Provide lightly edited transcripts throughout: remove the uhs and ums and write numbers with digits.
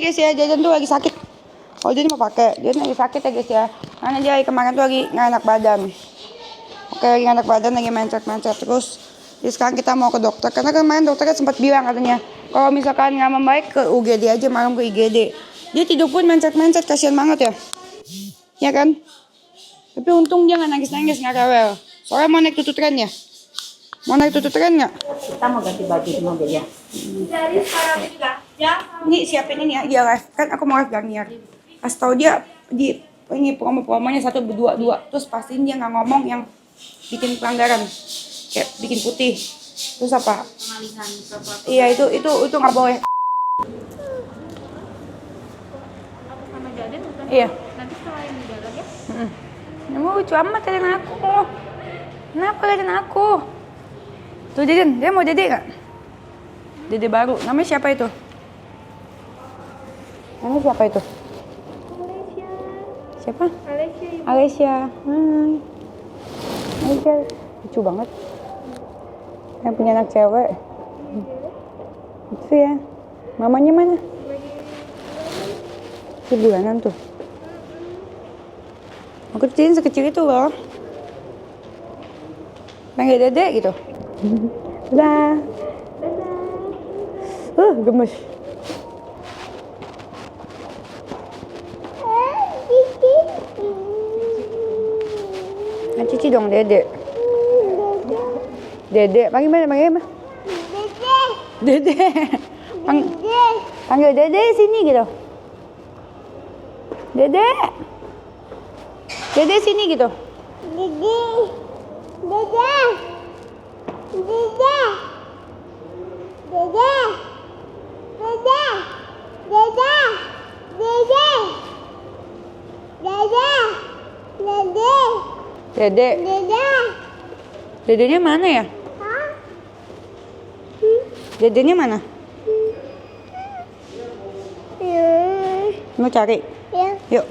guys ya, Jajan tuh lagi sakit. Oh jadi mau pakai, Jajan lagi sakit ya guys ya. Karena dia kemarin tuh lagi nggak enak badan. Oke, lagi nggak enak badan, lagi mencet-mencet terus. Jadi sekarang kita mau ke dokter, karena kemarin dokternya sempat bilang katanya kalau misalkan nggak membaik ke UGD aja, malam ke IGD. Dia tidur pun mencet-mencet, kasihan banget ya. Ya kan? Tapi untung dia nggak nangis-nangis, nggak rewel. Soalnya mau naik tutut tren ya. Mau naik tutut tren nggak? Kita mau ganti baju di mobil ya. Dari sekarang juga. Ya. Ini siapin ini ya, dia live. Kan aku mau live Garnier. Kasih tau dia di ini promo-promonya 1 2 2. Terus pastiin dia nggak ngomong yang bikin pelanggaran. Kayak bikin putih. Terus apa? Pengalihan sesuatu. Iya itu nggak boleh. Aku sama Jaden bukan? Iya. Nanti setelah ini jalan ya. Kamu lucu amat Jaden aku. Kenapa Jaden aku? Tuh Jaden, dia mau Dede nggak? Dede baru. Namanya siapa itu? Namanya siapa itu? Malaysia. Siapa? Malaysia ibu. Alessia. Alessia lucu banget. Yang punya anak cewek. Itu ya. Mamanya mana? Sebulanan tuh. Aku kecilin sekecil itu loh. Panggil Dede gitu. Dadah. Gemes. Nah, Cici dong Dede. Dede, panggil mana? Dede. Panggil Dede sini gitu. Dede. Dede sini gitu. Dede. Dedenya mana ya? Dedenya mana? Mau cari? Yuk.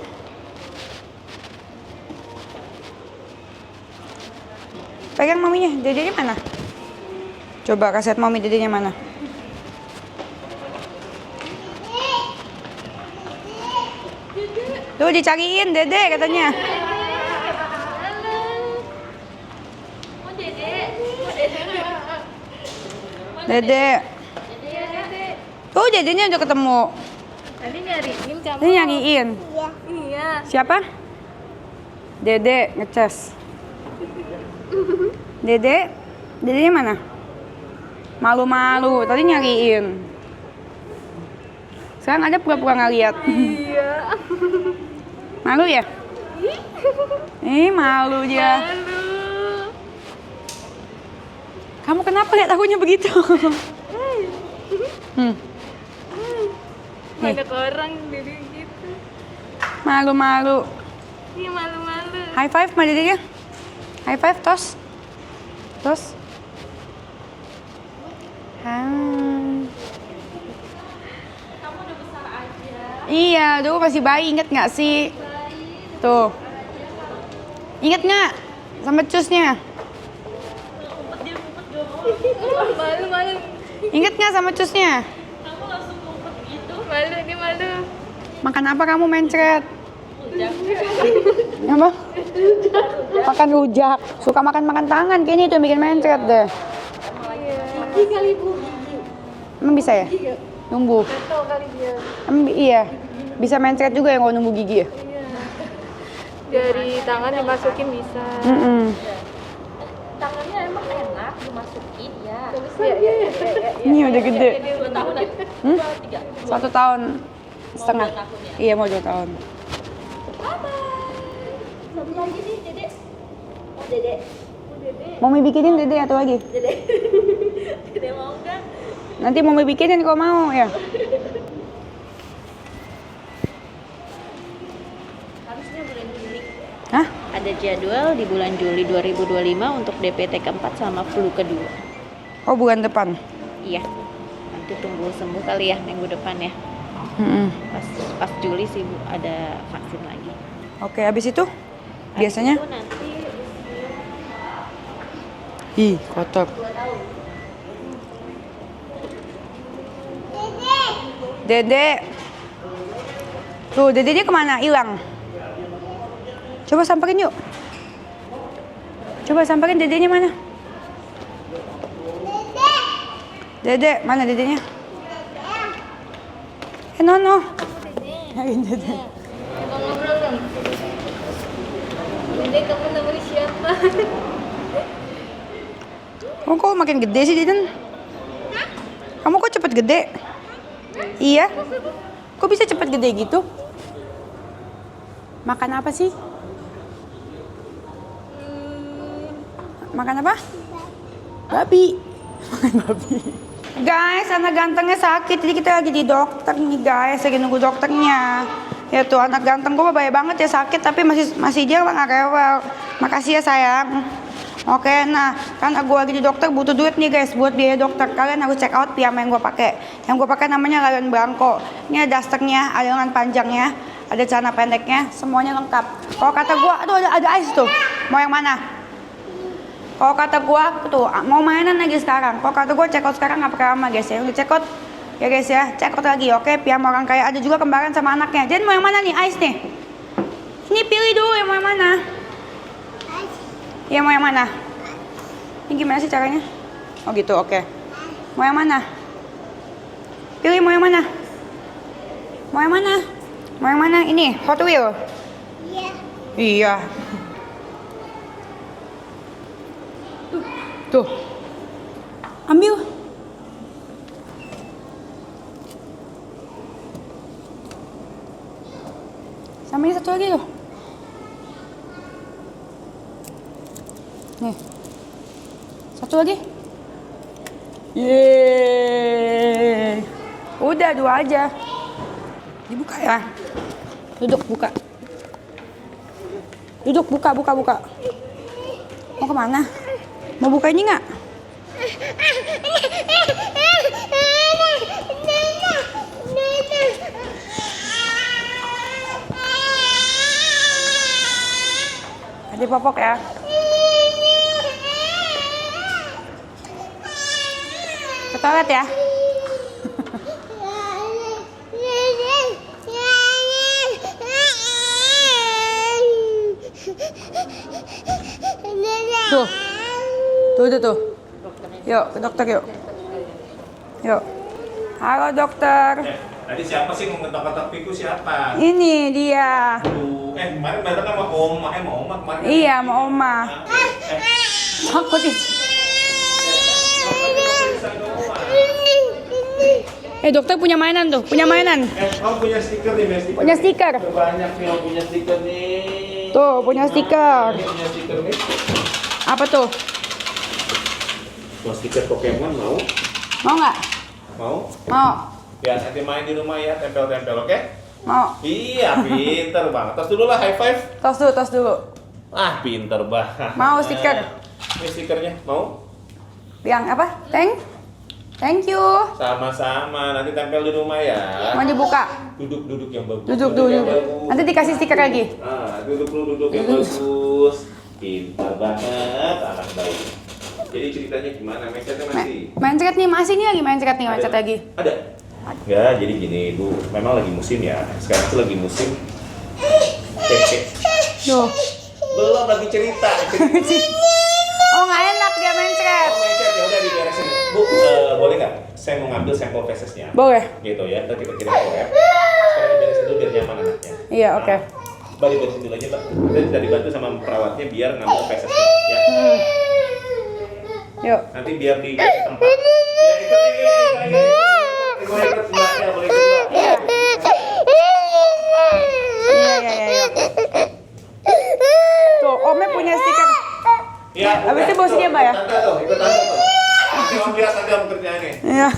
Pegang maminya, dedenya mana? Coba kasih lihat mami dedenya mana? Tuh dicariin dede katanya. Oh Dede. Dede. Tuh dedenya udah ketemu. Tadi nyariin kamu. Ini nyariin. Iya. Siapa? Dede ngecas. Dede, dedenya mana? Malu-malu, tadi nyariin. Sekarang ada pura-pura nggak lihat. Iya. Malu ya? Malu dia. Malu. Kamu kenapa lihat akunya begitu? Banyak orang jadi gitu. Malu-malu. Iya malu-malu. High five sama dedenya. High five, tos. Tos. Hai. Kamu udah besar aja. Iya, dulu masih bayi, inget nggak sih? Tuh. Inget nggak sama cusnya? Malu-malu. Inget nggak sama cusnya? Kamu langsung ngumpet gitu. Malu, dia malu. Makan apa kamu mencret? Apa? Makan rujak. Suka makan tangan, kayaknya itu yang bikin mencret deh. Gigi kali bu. Emang bisa ya? Numbuh. Tahu kali dia. Emang iya. Bisa mencret juga ya kalau numbuh gigi ya? Iya. Dari tangan dimasukin bisa. Tangannya emang enak dimasukin ya. Iya. Ini udah gede. 2 tahun ya? 3. 1 tahun setengah. Iya mau 2 tahun. Satu lagi nih, Dede. Oh, Dede. Mau bikinin dede atau lagi? Dede. Dede mau enggak? Nanti mau bikinin kalau mau ya. Harusnya bulan Juli. Hah? Ada jadwal di bulan Juli 2025 untuk DPT keempat sama flu kedua. Oh bulan depan. Iya. Nanti tunggu sembuh kali ya minggu depan ya. Pas Juli sih Bu, ada vaksin lagi. Oke, habis itu biasanya? Habis itu nanti Ih, kotor. 2 tahun. Dede. Tuh, dedenya kemana? Hilang. Coba samperin yuk. Coba samperin dedenya mana? Dede, mana dedenya? Nono. Nyariin dede. Abang ngobrol dong. Dede, kamu namanya siapa? Kamu kok makin gede sih, Deden? Kamu kok cepet gede? Iya? Kok bisa cepet gede gitu? Makan apa sih? Makan apa? Babi. Makan babi. Guys, anak gantengnya sakit, jadi kita lagi di dokter nih guys, lagi nunggu dokternya. Ya tuh, anak ganteng gue bahaya banget ya, sakit tapi masih dia lah nggak rewel. Makasih ya sayang. Oke, nah kan gue lagi di dokter butuh duit nih guys buat biaya dokter. Kalian harus check out piyama yang gue pakai. Yang gue pakai namanya Lion Blanco. Ini ada dasternya, ada lengan panjangnya, ada celana pendeknya, semuanya lengkap. Kalau kata gue, aduh ada ice tuh. Mau yang mana? Kalau kata gue tuh mau mainan lagi sekarang. Kalau kata gue check out sekarang nggak pakai lama guys ya. Udah check out ya guys ya, check out lagi. Oke, piyama orang kaya, ada juga kembaran sama anaknya. Jadi mau yang mana nih ice nih? Ini pilih dulu yang mau yang mana? Ya mau yang mana? Ini gimana sih caranya? Oh gitu, oke. Mau yang mana? Pilih mau yang mana? Mau yang mana? Mau yang mana? Ini Hot Wheel? Iya. Iya. Tuh. Ambil. Sama ini satu lagi tuh. Nih. Satu lagi. Yeay. Udah dua aja. Dibuka ya. Duduk buka. Duduk buka. Mau kemana? Mau buka ini nggak? Ada popok ya. Ke toilet ya. Tuh. Yuk, ke dokter yuk. Yuk. Halo dokter. Tadi siapa sih mau ngetok-ngetok piku siapa? Ini dia. Kemarin datang sama oma, mau oma kemarin. Iya, mau oma. Takut itu. Dokter punya mainan tuh, punya mainan. Kamu punya stiker nih, stiker. Punya stiker. Banyak nih yang punya stiker nih. Tuh, punya stiker. Punya stiker nih. Apa tuh? Mau stiker Pokemon mau? Mau nggak? Mau? Mau. Ya, nanti main di rumah ya, tempel-tempel, oke? Mau. Iya, pinter banget. Tos dulu lah, high five. Tos dulu. Ah, pinter banget. Mau stiker? Ini stikernya, mau? Yang apa? Thank you. Sama-sama, nanti tempel di rumah ya. Mau dibuka? Duduk yang bagus. Duduk. yang bagus. Nanti dikasih stiker lagi. Duduk yang bagus. Pintar banget, anak baik. Jadi ceritanya gimana? Mindsetnya masih? Mindset nih, masih nih lagi mindset nih, mindset lagi. Ada? Ya, jadi gini Bu, memang lagi musim ya. Sekarang tuh lagi musim Yo. Belum lagi cerita. Oh, nggak enak dia mindset. Oh, mindset ya udah diberesin. Bu, boleh nggak? Saya mau ngambil sampel fesesnya. Boleh. Gitu ya, ntar kita kirim ke web. Sekarang diberesin dulu biar nyaman anaknya. Iya, oke. Mbak diberesin dulu aja, Mbak. Kita bisa dibantu sama perawatnya biar ngambil fesesnya, ya. Yuk. Nanti biar di tempat. Ya, ikut Mbak, ya, boleh ikut Mbak. Iya. Tuh, Omnya punya stiker. Ya, Habis itu bawa sini ya, Mbak ya? Ikut tante tuh. Cuma biar tante kamu kerjaannya. Iya.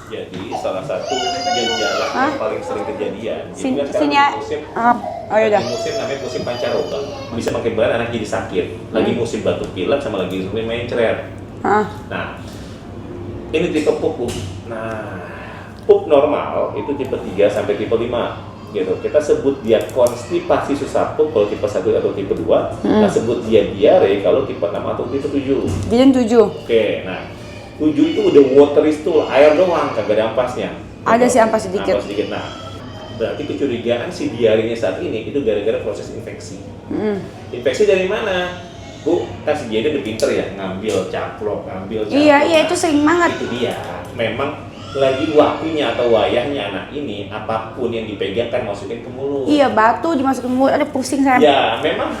Jadi salah satu gejala yang paling sering kejadian. Sini kan sekarang ya. musim, Oh yaudah. lagi musim namanya musim pancaroba. Bisa mengakibatkan anak jadi sakit. Lagi musim batuk pilek sama lagi musim mencret. Nah, ini tipe pup. Nah, pup normal itu tipe 3 sampai tipe 5 gitu. Kita sebut dia konstipasi susah pup kalau tipe 1 atau tipe 2. Kita sebut dia diare kalau tipe 6 atau tipe 7. Jadi 7. Oke, nah 7 itu udah watery stool, air doang, kagak ada ampasnya. Ada sih ampas sedikit. Ampas sedikit. Nah, berarti kecurigaan si diarenya saat ini itu gara-gara proses infeksi. Infeksi dari mana? Bu, kan si Jaden udah pinter ya, ngambil caplok. Iya itu sering banget. Itu dia, memang lagi waktunya atau wayahnya anak ini apapun yang dipegang kan masukin ke mulut. Iya, batu dimasukin mulut, ada pusing saya. Ya, memang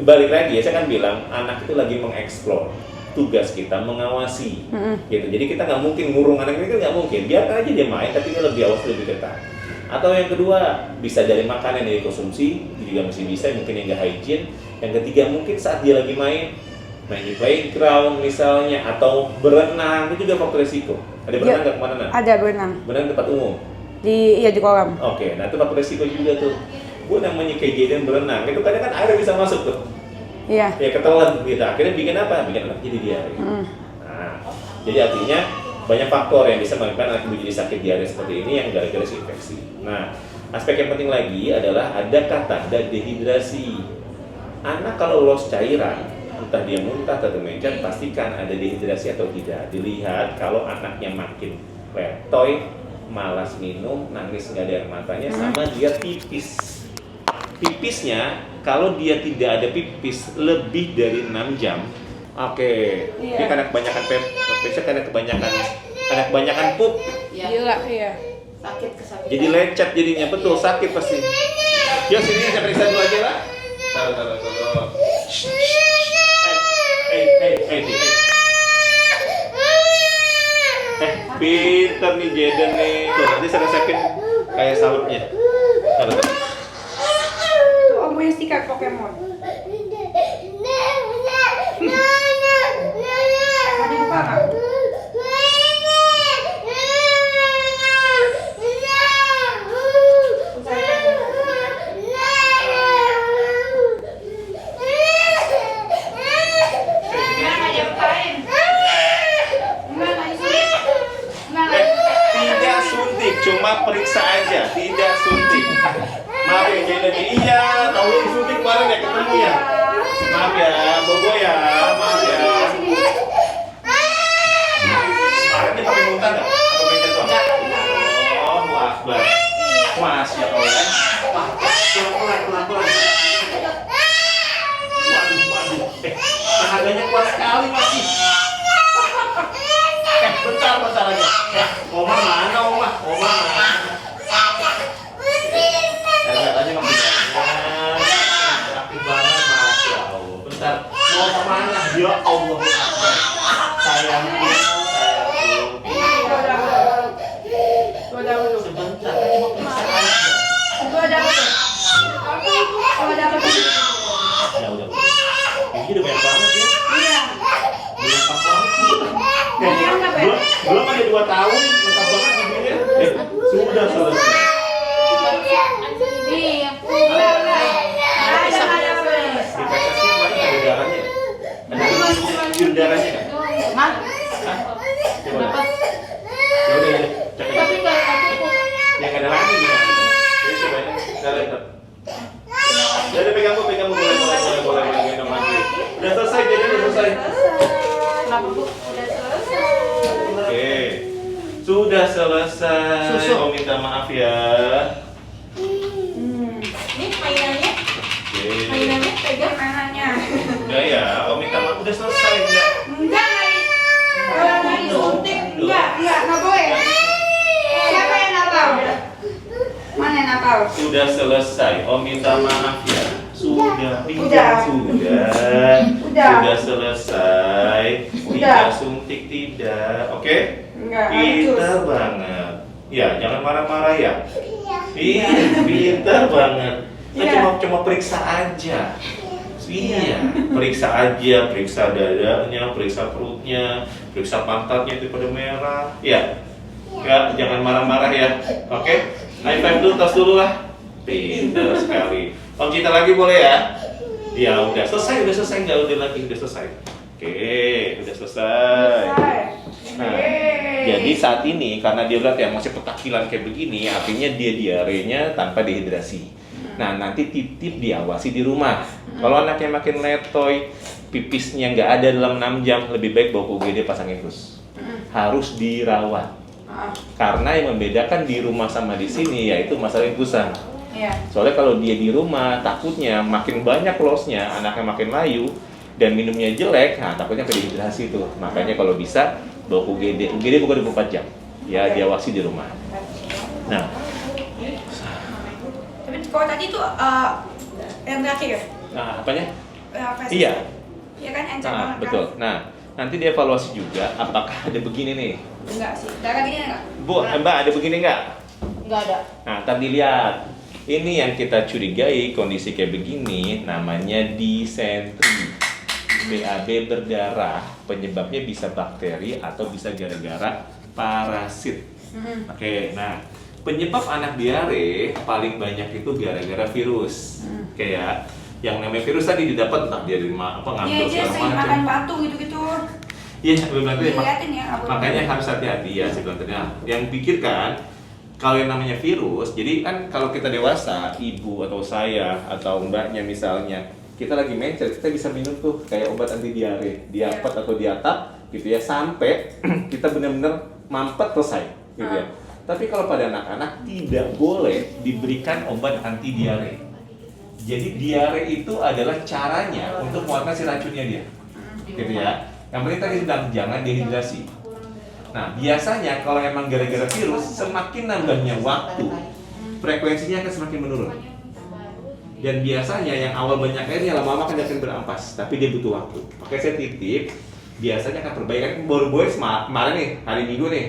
balik lagi ya, saya kan bilang anak itu lagi mengeksplor. Tugas kita mengawasi, gitu. Jadi kita nggak mungkin ngurung anak ini, kan nggak mungkin. Biarkan aja dia main, tapi dia lebih awas, lebih ketat. Atau yang kedua, bisa dari makanan yang dikonsumsi, juga masih bisa, mungkin yang nggak hygiene. Yang ketiga, mungkin saat dia lagi main di playground misalnya, atau berenang, itu juga faktor resiko. Ada berenang nggak kemana? Ada berenang. Berenang di tempat umum? Di kolam. Oke, nah itu faktor resiko juga tuh. Bu, namanya kayak Jaden berenang, itu kadang kan air bisa masuk tuh. Iya. Ya ketelan gitu, akhirnya bikin apa? Bikin anak jadi diare. Nah, jadi artinya banyak faktor yang bisa menyebabkan anak ibu jadi sakit diare seperti ini yang gara-gara si infeksi. Nah, aspek yang penting lagi adalah adakah tanda dehidrasi. Anak kalau lolos cairan, entah dia muntah atau mencan, pastikan ada dehidrasi atau tidak. Dilihat kalau anaknya makin letoy, malas minum, nangis nggak ada air matanya, sama dia pipis. Pipisnya, kalau dia tidak ada pipis lebih dari 6 jam, oke. Ini karena kebanyakan pipisnya, karena kebanyakan pup. Gila, iya. Sakit kesakitan. Jadi lecet jadinya, betul, sakit pasti. Yuk sini saya periksa dulu aja lah. Taruh. Pinter nih Jaden nih. Tuh, nanti saya resepin kayak salutnya. Taruh. Tuh om punya stiker Pokemon. Mau dibuka nggak? Tidak suntik, cuma periksa aja, tidak suntik. Maaf ya Jaden. Iya, tahu disuntik kemarin ya, ketemu ya. Maaf ya, Bobo ya, maaf ya. Kemarin dia pakai muntah nggak? Atau mencet doang? Oh, Akbar. Masya Allah. Wah, pelan-pelan. Waduh. Tenaganya kuat sekali masih. Bentar lagi. Oma mana, Oma? Katanya kamu jangan. Aktif banget, Masya Allah. Bentar, mau kemana? Ya Allah. Sayangku. Sebentar, kan cuma periksa aja. Ya udah. Ini udah banyak banget ya. Lengkap banget. Belum ada 2 tahun, lengkap banget giginya. Sudah selesai. Dikasih kemarin ada darahnya. Ada darahnya kan? Coba. Ya udah, cek aja. Yang ada lagi gimana? Jadi coba ya. Jadi pegang boleh gendong lagi. Udah selesai, jadi udah selesai. Kenapa Bu? Udah selesai. Oke, sudah selesai. Susu. Oh minta maaf ya. Ini mainannya? Oke. Mainannya pegang. Udah ya, oh minta maaf udah selesai enggak? Nggak boleh. Siapa yang nakal? Mana yang nakal? Sudah selesai. Oh minta maaf ya. Sudah selesai. Tidak suntik tidak. Oke? Enggak. Pintar banget. Ya, jangan marah-marah ya. Iya, pintar banget. Cuma periksa aja. Iya, periksa aja, periksa dadanya, periksa perutnya, periksa pantatnya itu pada merah. Iya. Ya, jangan marah-marah ya. Oke? High five dulu, tos dulu lah. Pintar sekali. Om Cita lagi boleh ya? Ya udah selesai, nggak udah lagi, udah selesai. Oke, udah selesai. Nah, jadi saat ini karena dia lihat ya masih petakilan kayak begini, artinya dia diarenya tanpa dehidrasi. Nah, nanti titip diawasi di rumah. Kalau anaknya makin letoy, pipisnya nggak ada dalam 6 jam, lebih baik bawa ke UGD pasang infus. Harus dirawat. Karena yang membedakan di rumah sama di sini yaitu masalah infusan. Iya. Soalnya kalau dia di rumah takutnya makin banyak lossnya, anaknya makin layu dan minumnya jelek, nah takutnya ke dehidrasi itu. Makanya kalau bisa bawa ke UGD. UGD bukan 24 jam. Ya diawasi di rumah. Nah, Tapi kalau tadi tuh yang terakhir ya? nah apanya? Feses. Iya. Iya kan encang Nah, banget kan? betul. Nah, nanti dievaluasi juga apakah ada begini nih. Enggak sih. Darah gini enggak? Bu, Mbak ada begini nggak? Nggak ada. Nah, ntar dilihat. Ini yang kita curigai kondisi kayak begini namanya disentri. BAB berdarah, penyebabnya bisa bakteri atau bisa gara-gara parasit. Oke, nah penyebab anak diare paling banyak itu gara-gara virus. Kayak yang namanya virus tadi didapat entah dia dari ngambil Iya, dia segala sering macam. makan batu gitu-gitu. Iya, benar Dilihatin ya, nggak boleh. makanya harus hati-hati ya sebenarnya. Yang pikirkan kalau yang namanya virus, jadi kan kalau kita dewasa, ibu atau saya atau mbaknya misalnya, kita lagi mencret, kita bisa minum tuh kayak obat anti diare, diapet atau diatap gitu ya sampai kita benar-benar mampet selesai gitu ya. Tapi kalau pada anak-anak tidak boleh diberikan obat anti diare. Jadi diare itu adalah caranya untuk menguatkan si racunnya dia. Gitu ya. Yang penting tadi bilang jangan dehidrasi. Nah, biasanya kalau emang gara-gara virus, semakin nambahnya waktu, frekuensinya akan semakin menurun. Dan biasanya yang awal banyak airnya lama-lama akan berampas, tapi dia butuh waktu. Makanya saya titip, biasanya akan perbaikan baru boys kemarin nih, hari Minggu nih.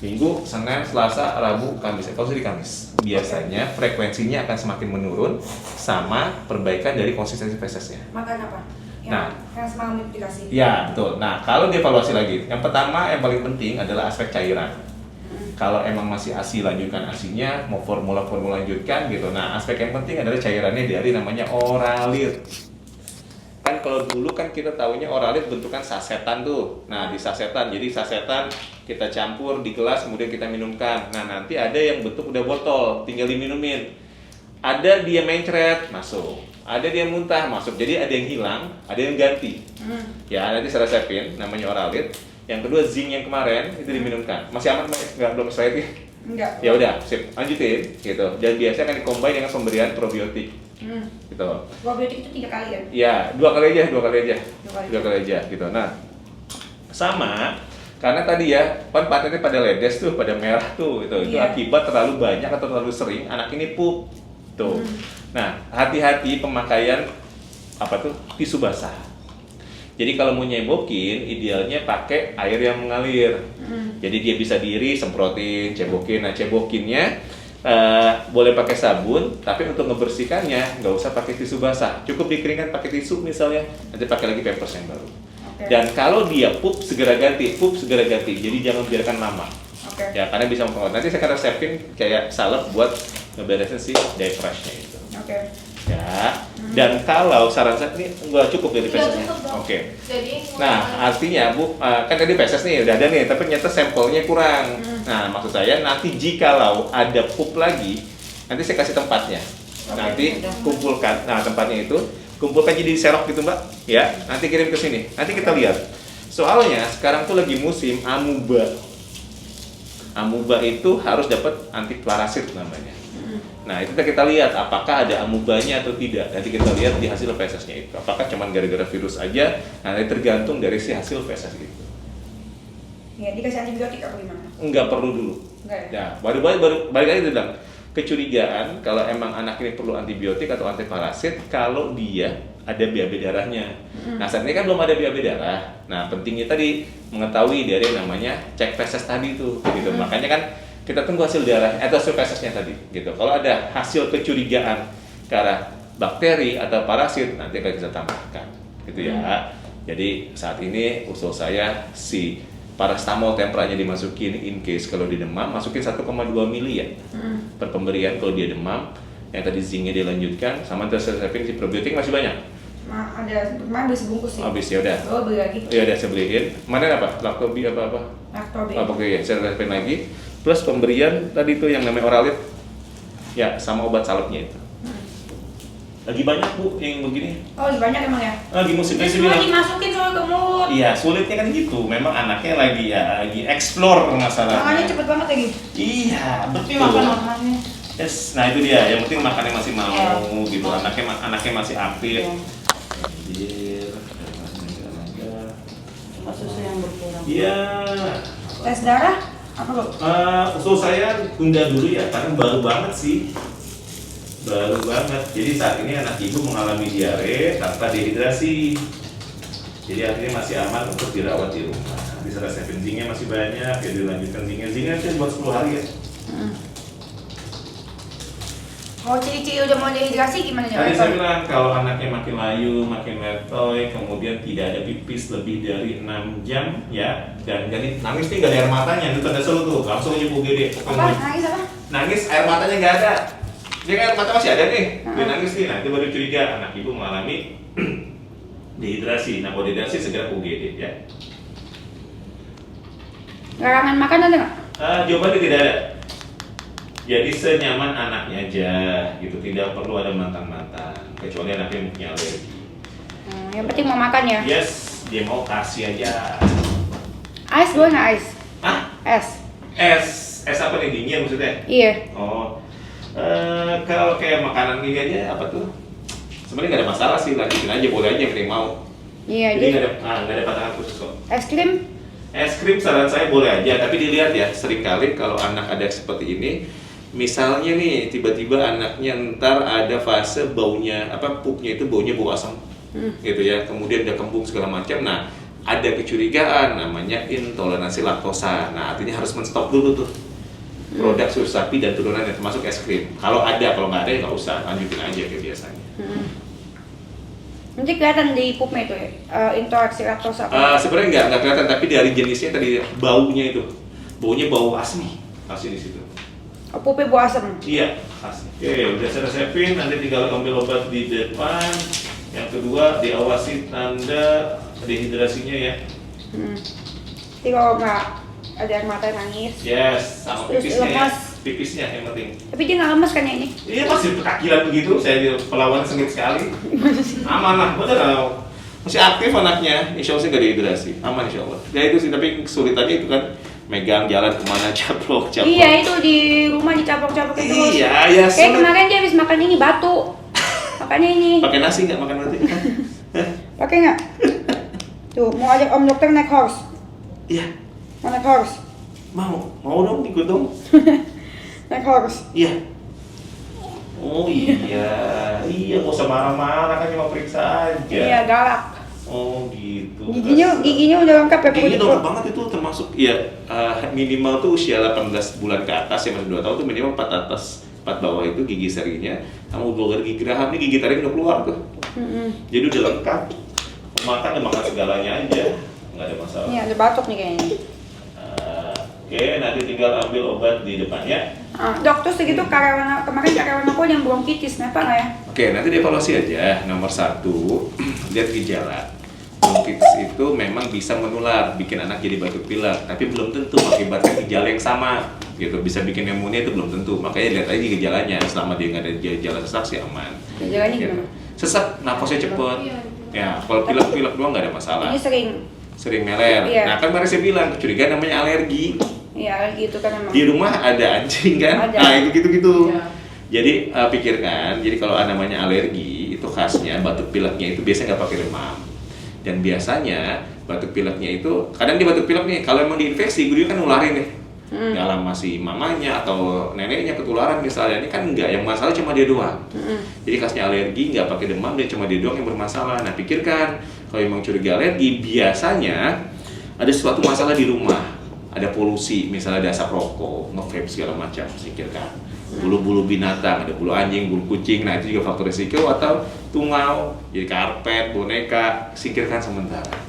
Minggu, Senin, Selasa, Rabu, Kamis. Kalau di Kamis, biasanya frekuensinya akan semakin menurun sama perbaikan dari konsistensi fesesnya. Makan apa? Nah. Yang semalam itu dikasih. Ya, betul. Nah, kalau dievaluasi lagi, yang pertama yang paling penting adalah aspek cairan. Kalau emang masih ASI, lanjutkan ASI-nya, mau formula lanjutkan gitu. Nah, aspek yang penting adalah cairannya dari namanya Oralit. Kan kalau dulu kan kita tahunya Oralit bentukan sasetan tuh. Nah, di sasetan, jadi sasetan kita campur di gelas kemudian kita minumkan. Nah, nanti ada yang bentuk udah botol, tinggal diminumin. Ada dia mencret, masuk. Ada dia muntah, masuk. Jadi ada yang hilang, ada yang ganti. Ya, nanti saya resepin, namanya Oralit. Yang kedua zinc yang kemarin itu diminumkan. Masih aman Mbak? Nggak belum expired ya? Enggak. Ya udah, sip. Lanjutin gitu. Dan biasanya akan dicombine dengan pemberian probiotik. Gitu. Probiotik itu 3 kali ya? Ya, dua kali aja Dua kali. gitu. Nah, sama karena tadi ya, kan patennya pada ledes tuh, pada merah tuh, itu Iya. akibat terlalu banyak atau terlalu sering anak ini pup tuh. Nah, hati-hati pemakaian apa tuh tisu basah. Jadi kalau mau nyebokin, idealnya pakai air yang mengalir. Jadi dia bisa diri, semprotin, cebokin. Nah, cebokinnya boleh pakai sabun, tapi untuk ngebersihkannya nggak usah pakai tisu basah. Cukup dikeringkan pakai tisu misalnya, nanti pakai lagi pampers yang baru. Dan kalau dia pup segera ganti. Jadi jangan biarkan lama. Ya, karena bisa mempengaruhi. Nanti saya akan resepin kayak salep buat ngeberesin si dye-fresh-nya itu. Ya. Dan kalau saran saya ini nggak cukup dari fesesnya. Oke. Nah, artinya Bu, kan tadi feses nih udah ada nih, tapi ternyata sampelnya kurang. Nah, maksud saya nanti jikalau ada pup lagi, nanti saya kasih tempatnya. Nanti kumpulkan. Nah, tempatnya itu kumpulkan jadi serok gitu Mbak. Ya, nanti kirim ke sini. Nanti kita lihat. Soalnya sekarang tuh lagi musim amuba. Amuba itu harus dapat antiparasit namanya. Nah, itu kita lihat apakah ada amubanya atau tidak. Nanti kita lihat di hasil fesesnya itu. Apakah cuma gara-gara virus aja? Nah, nanti tergantung dari si hasil feses itu. Ya, dikasih antibiotik apa gimana? Enggak perlu dulu. Enggak ya? Ya, baru balik lagi bilang kecurigaan kalau emang anak ini perlu antibiotik atau antiparasit kalau dia ada BAB darahnya. Nah, saat ini kan belum ada BAB darah. Nah, pentingnya tadi mengetahui dari namanya cek feses tadi itu, gitu. Makanya kan kita tunggu hasil darah atau hasil fesesnya tadi, gitu. Kalau ada hasil kecurigaan ke arah bakteri atau parasit, nanti akan kita tambahkan, gitu ya. Jadi saat ini usul saya si paracetamol temperanya dimasukin in case kalau dia demam, masukin 1,2 mili ya per pemberian kalau dia demam. Yang tadi zincnya dilanjutkan, sama terus si probiotik masih banyak. Ada kemarin beli sebungkus sih. Habis ya udah. Oh, beli lagi. Ya udah saya beliin. Mana apa? Lactobi apa? Lactobi. Oke, ya, saya resepin lagi. Plus pemberian tadi tuh yang namanya Oralit. Ya, sama obat salepnya itu. Lagi banyak Bu yang begini. Oh, lebih banyak emang ya? Lagi musim dia Semua bilang. dimasukin soal ke mulut. Iya, sulitnya kan gitu. Memang anaknya lagi explore masalahnya. Tangannya cepet banget lagi. Iya, Tapi betul. makannya. Yes, nah itu dia. Yang penting makannya masih mau gitu. Anaknya masih aktif. Iya. Anjir. Susu yang berkurang. Iya. Tes darah apa lo? Usul saya tunda dulu ya, karena baru banget sih. Baru banget. Jadi saat ini anak ibu mengalami diare tanpa dehidrasi. Jadi artinya masih aman untuk dirawat di rumah. Nanti setelah zinc-nya masih banyak, ya dilanjutkan zinc-nya itu buat 10 hari ya. Kalau ciri-ciri udah mau dehidrasi gimana ya? Tadi saya bilang kalau anaknya makin layu, makin letoy, kemudian tidak ada pipis lebih dari 6 jam ya, dan jadi nangis nih gak ada air matanya, itu tanda seru tuh, langsung aja UGD. Apa? Nangis apa? Nangis air matanya nggak ada, dia kan air mata masih ada nih, dia nangis nih, nah itu baru curiga anak ibu mengalami dehidrasi. Nah kalau dehidrasi segera UGD ya. Larangan makan ada nggak? Jawabannya tidak ada. Jadi senyaman anaknya aja gitu, tidak perlu ada mantan-mantan, kecuali anaknya punya alergi. Yang penting mau makan ya? Yes, dia mau kasih aja. Ais boleh nggak ais? Hah? Es? Es apa nih, dingin maksudnya? Iya. Oh, kalau kayak makanan gini aja apa tuh? Sebenarnya nggak ada masalah sih, lanjutin aja, boleh aja yang penting mau. Iya, Jadi nggak ada patahan khusus kok. es krim? Es krim saran saya boleh aja, tapi dilihat ya, seringkali kalau anak ada seperti ini, misalnya nih tiba-tiba anaknya ntar ada fase baunya pupnya itu baunya bau asam gitu ya, kemudian ada kembung segala macam. Nah ada kecurigaan namanya intoleransi laktosa. Nah artinya harus menstop dulu tuh produk susu sapi dan turunannya termasuk es krim. Kalau nggak ada ya nggak usah, lanjutin aja kayak biasanya. Nanti kelihatan di pupnya itu ya, interaksi laktosa. Sebenarnya nggak kelihatan, tapi dari jenisnya tadi baunya itu bau asmi di situ. Pupnya bau asam. Iya, asli. Oke, udah saya resepin, nanti tinggal ambil obat di depan. Yang kedua, diawasi tanda dehidrasinya ya. Jadi kalau nggak ada air mata nangis. Yes, sama Terus pipisnya ya. lemas. Pipisnya yang penting. Tapi dia nggak lemes kan ya ini? Iya, masih petakilan begitu, saya perlawan sengit sekali. Aman lah, bener. Masih aktif anaknya, insya Allah sih nggak dehidrasi. Aman insya Allah. Ya itu sih, tapi kesulitannya itu kan megang jalan kemana, caplok. Iya, itu di rumah dicaplok-caplok itu. Iya, ya Kayak kemarin dia habis makan ini batu. Makannya ini. Pakai nasi nggak makan nanti? Pakai nggak? Tuh, mau ajak om dokter naik horse. Iya, Mau naik horse? mau dong, ikut dong. Naik horse. Iya. Oh iya, nggak usah marah-marah kan, cuma periksa aja. Iya, galak. Oh gitu. Giginya udah lengkap ya? Giginya udah lengkap banget itu, termasuk ya minimal tuh usia 18 bulan ke atas ya, masih 2 tahun tuh minimal 4 atas 4 bawah itu gigi serinya. Kamu belajar gigi geraham nih, gigi taring udah keluar tuh. Jadi udah lengkap. Makan segalanya aja, nggak ada masalah. Iya, ada batuk nih kayaknya. Oke, nanti tinggal ambil obat di depannya. Dok, terus segitu kemarin karyawan aku yang bronkitis, kenapa nggak ya? Oke, nanti dievaluasi aja. Nomor 1, lihat gejala. Bronkitis itu memang bisa menular, bikin anak jadi batuk pilek, tapi belum tentu mengakibatkan gejala yang sama. Gitu, bisa bikin pneumonia itu belum tentu. Makanya lihat aja gejalanya. Selama dia nggak ada gejala sesak sih aman. Gejalanya Gitu. gimana? Sesak, napasnya cepet. Ya, kalau pilek doang nggak ada masalah. Ini Sering meler. Iya. Nah kan kemarin saya bilang, curiga namanya alergi. Iya, gitu kan emang. Di rumah ada anjing kan? Ada. Nah itu gitu-gitu. Iya. Jadi pikirkan, jadi kalau namanya alergi itu khasnya batuk pileknya itu biasanya nggak pakai demam. Dan biasanya batuk pileknya itu, kadang dia batuk pilek nih, kalau emang diinfeksi, gue kan nularin nih. Dalam masih mamanya atau neneknya ketularan misalnya, ini kan enggak, yang masalah cuma dia doang. Jadi khasnya alergi nggak pakai demam, dan cuma dia doang yang bermasalah. Nah pikirkan, kalau emang curiga alergi, biasanya ada suatu masalah di rumah. Ada polusi, misalnya ada asap rokok, nge-vape segala macam, singkirkan. Bulu-bulu binatang, ada bulu anjing, bulu kucing, nah itu juga faktor risiko. Atau tungau, jadi karpet, boneka, singkirkan sementara.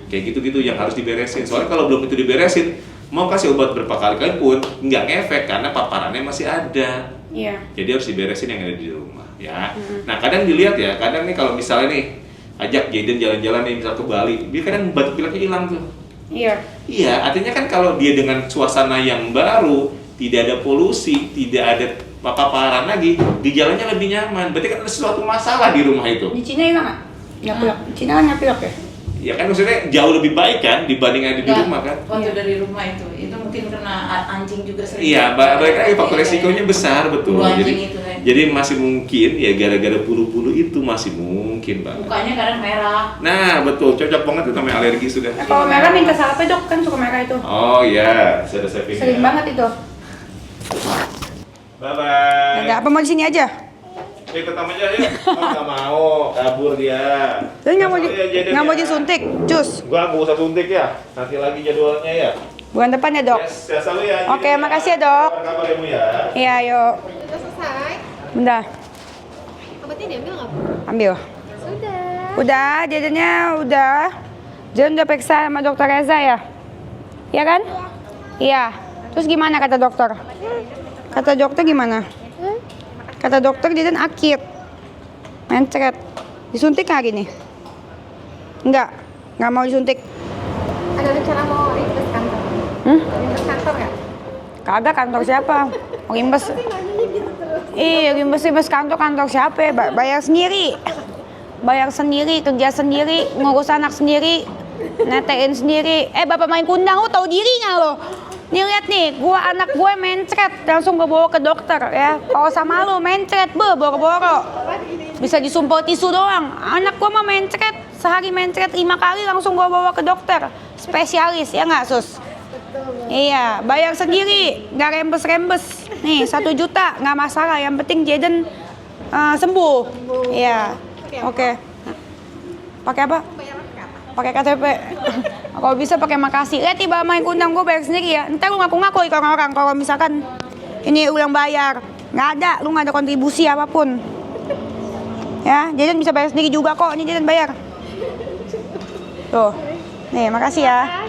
Kayak gitu-gitu yang harus diberesin. Soalnya kalau belum itu diberesin, mau kasih obat berapa kali pun nggak ngefek karena paparannya masih ada. Iya. Jadi harus diberesin yang ada di rumah, ya. Nah kadang dilihat ya, kadang nih kalau misalnya nih ajak Jaden jalan-jalan nih misal ke Bali, dia kadang batuk pileknya hilang tuh. Iya. Iya, artinya kan kalau dia dengan suasana yang baru, tidak ada polusi, tidak ada paparan lagi, di jalannya lebih nyaman. Berarti kan ada sesuatu masalah di rumah itu. Di Cina hilang nggak? Nggak pilek. Di Cina kan nggak pilek ya? Ya kan maksudnya jauh lebih baik kan dibanding ada di Ya, rumah kan? waktu dari rumah itu mungkin karena anjing juga sering. Iya, balik lagi faktor resikonya besar betul. Bulu anjing Jadi, itu, kan. jadi masih mungkin ya gara-gara bulu-bulu itu masih mungkin banget. Mukanya kadang merah. Nah betul, cocok banget itu namanya alergi sudah. Kalau merah minta sape dok, kan suka merah itu. Oh iya, saya ada saving. Sering banget itu. Bye bye. Ada apa mau di sini aja? Ikut sama aja ya. Oh, nggak mau, kabur dia. Jadi nggak mau nggak mau ya. disuntik, cus. Gua nggak usah suntik ya. Nanti lagi jadwalnya ya. Bulan depan ya dok. Yes, ya selalu ya. Oke, makasih ya, Dok. Kabar ya Bu ya. Iya, yuk. Udah selesai? Bentar, Obatnya diambil nggak? ambil. Sudah. Udah, jajannya udah. Jajan udah periksa sama dokter Reza ya? Iya kan? Iya. Terus gimana kata dokter? Kata dokter gimana? Kata dokter jajan akut. Mencret. Disuntik nggak hari ini? Enggak mau disuntik. Ada rencana mau rimbes kantor? Rimbes kantor nggak? Kagak, kantor siapa? Rimbes. Iya, rimbes kantor siapa? Bayar sendiri. Bayar sendiri, kerja sendiri, ngurus anak sendiri, netein sendiri. Bapak main kundang, lu tahu diri nggak lo? Nih lihat nih, anak gue mencret, langsung gue bawa ke dokter ya. Kalau sama lu mencret, boro-boro. Bisa disumpel tisu doang. Anak gue mah mencret, sehari mencret 5 kali langsung gue bawa ke dokter. Spesialis, ya nggak Sus? Iya, bayar sendiri, nggak rembes-rembes. Nih 1 juta, nggak masalah. Yang penting Jaden sembuh. Iya, oke. Pakai apa? Pakai KTP. Kalau bisa pakai makasih. Lihat tiba main kundang gue bayar sendiri ya. Ntar lu ngaku-ngaku ke orang-orang kalau misalkan ini ulang bayar. Nggak ada, lu nggak ada kontribusi apapun. Ya, Jaden bisa bayar sendiri juga kok. Ini Jaden bayar. Tuh. Nih, makasih ya.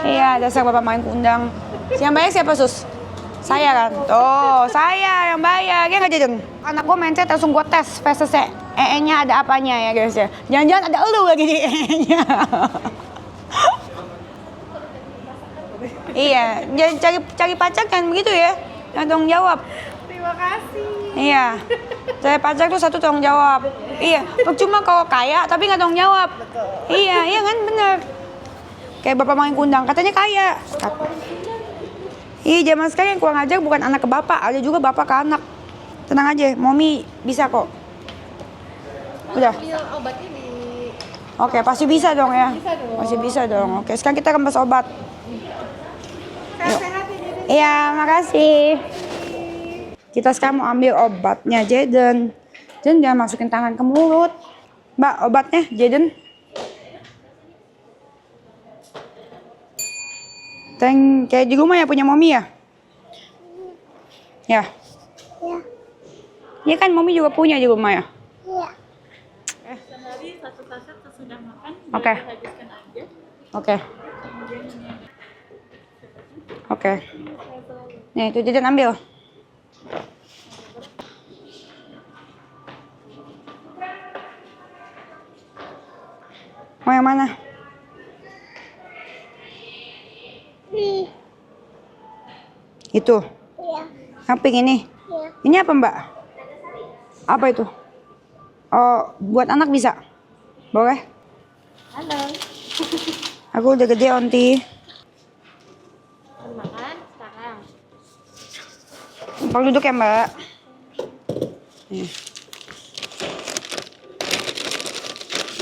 Iya, dasar bapak main kundang. Yang bayar siapa, Sus? Saya kan? Tuh, saya yang bayar. Ya nggak, Jaden? Anak gue mencet langsung gue tes VCC. EE-nya ada apanya ya, guys ya. Jangan-jangan ada elu lagi di EE-nya. Iya, jangan cari pacar kan begitu ya. Yang tanggung jawab. Terima kasih. Iya. Saya pacar tuh satu tanggung jawab. Iya, percuma kalau kaya tapi nggak tanggung jawab. Iya kan bener. Kayak bapak main kundang, katanya kaya. Iya, zaman sekarang yang kurang ajar bukan anak ke bapak, ada juga bapak ke anak. Tenang aja, Momi bisa kok. Udah. Ambil obatnya di. Oke, pasti bisa dong ya. Bisa dong. Pasti bisa dong. Oke, sekarang kita rembes obat. Sehat-sehat ya Jaden. Iya, makasih. Kita sekarang mau ambil obatnya Jaden. Jaden jangan masukin tangan ke mulut. Mbak, obatnya Jaden. Kayak di rumah ya punya Momi ya? Ya. Iya kan Momi juga punya di rumah ya? Sehari 1 saset sesudah makan. Oke. Habiskan aja. Oke. Oke. Nih, itu Jaden ambil. Mau yang mana? Itu. Samping ini. Ini apa, Mbak? Apa itu? Oh, buat anak bisa? Boleh? Halo. Aku udah gede, Onti. Makan sekarang. Numpang duduk ya, Mbak. Nih.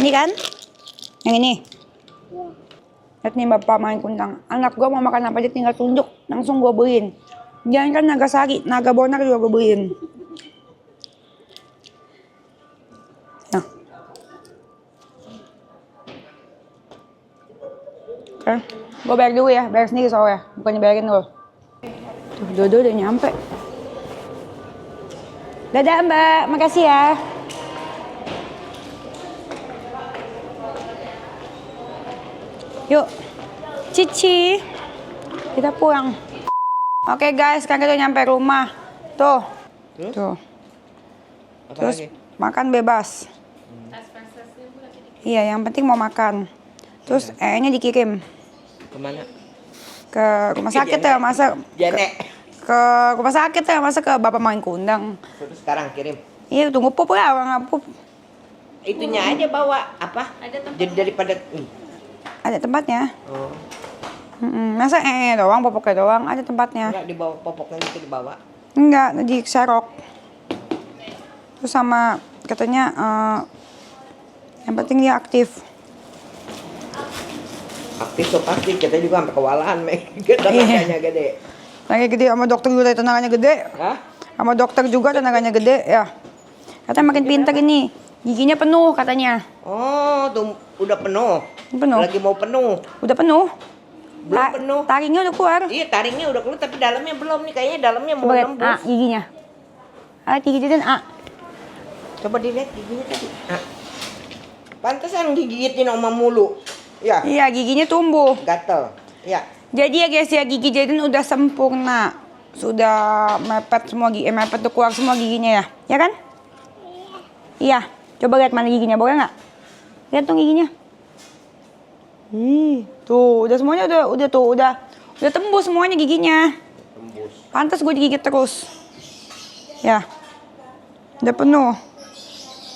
Ini kan? Yang ini? Lihat nih bapak main kundang. Anak gua mau makan apa aja tinggal tunjuk. Langsung gua beliin. Jangan kan Nagasari, Naga Bonar juga gua beliin. Nah. Oke. Gua bayar dulu ya. Bayar sendiri soalnya. Bukannya bayarin lo. Tuh, Dodo udah nyampe. Dadah Mbak, makasih ya. Yuk, Cici, kita pulang. Oke guys, sekarang kita nyampe rumah. Tuh, tuh. Terus makan bebas. Iya, yang penting mau makan. Terus E-nya dikirim Kemana? ke rumah sakit ya, masa Janek. ke rumah sakit ya, masa ke bapak main kundang. Terus sekarang kirim. Iya, tunggu pup ya, orang pup. Itunya aja bawa apa? Ada tempat. Jadi daripada Ada tempatnya. oh, Masa doang, popoknya doang, ada tempatnya. enggak dibawa popoknya itu dibawa. Enggak, di serok. Terus sama katanya yang penting dia aktif. Aktif so pasti kita juga sampai kewalahan, tenaganya gede. Lagi gede sama dokter juga tenaganya gede. Hah? Sama dokter juga tenaganya gede ya. Katanya makin pintar ini. Giginya penuh katanya. Oh, tuh udah penuh. Penuh. Lagi mau penuh. Udah penuh. Belum penuh. Taringnya udah keluar. Iya, taringnya udah keluar tapi dalamnya belum nih. Kayaknya dalamnya mau Coba lihat nembus. giginya. Gigi jajan A. Coba dilihat giginya tadi. Pantesan gigitin oma mulu. Ya, Iya, giginya tumbuh. gatel. Ya. Jadi ya guys ya, gigi jajan udah sempurna. Sudah mepet semua gigi, mepet tuh keluar semua giginya ya. Ya kan? Iya. Coba lihat mana giginya, boleh nggak? Lihat tuh giginya. Tuh, udah semuanya udah tembus semuanya giginya. Pantas gue digigit terus. Ya. Udah penuh.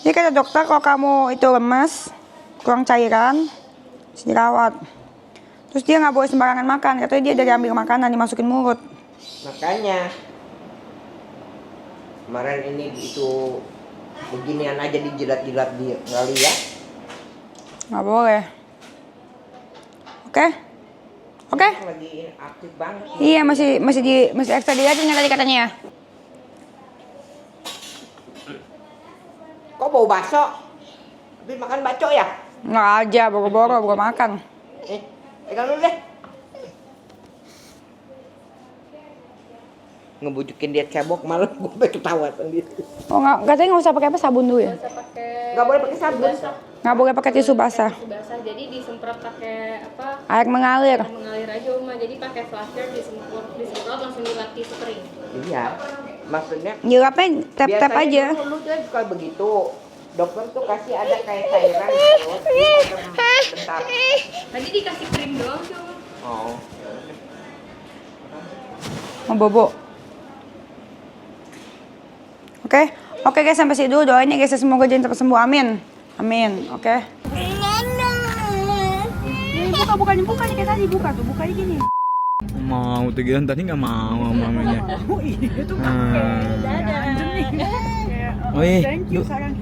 Jadi kata dokter kalau kamu itu lemes, kurang cairan, harus dirawat. Terus dia nggak boleh sembarangan makan, katanya dia dari ambil makanan dimasukin mulut. Makanya kemarin ini itu beginian aja dijilat-jilat di kali ya. Nggak boleh. Oke? Oke? Lagi aktif banget. Iya, masih ekstra dilihatin ya tadi katanya ya. Kok bau bakso? Habis makan bakso ya? Nggak aja, boro-boro makan. Pegang dulu deh. Ngebujukin dia cebok malam gue ketawa sendiri. Oh nggak, katanya nggak usah pakai apa sabun dulu ya? Bisa pakai Nggak boleh pakai sabun. Nggak boleh pakai tisu basah. tisu basah. Jadi disemprot pakai apa? Air mengalir. Mengalir aja Uma. Jadi pakai flasher disemprot langsung dilap tisu kering. Iya. Maksudnya Dilapnya tap-tap biasanya aja. dulu dia suka begitu. Dokter tuh kasih ada kayak cairan gitu. Bentar. Tadi dikasih krim doang sih Uma. Oh. Mau bobo. Oke guys, sampai situ dulu doanya guys, semoga jangan cepat sembuh, amin. Amin, oke. Buka nih kayak tadi, buka gini. Mau tuh gitu, tadi nggak mau mamanya. Oh iya tuh. Oh iya. Thank you sarang.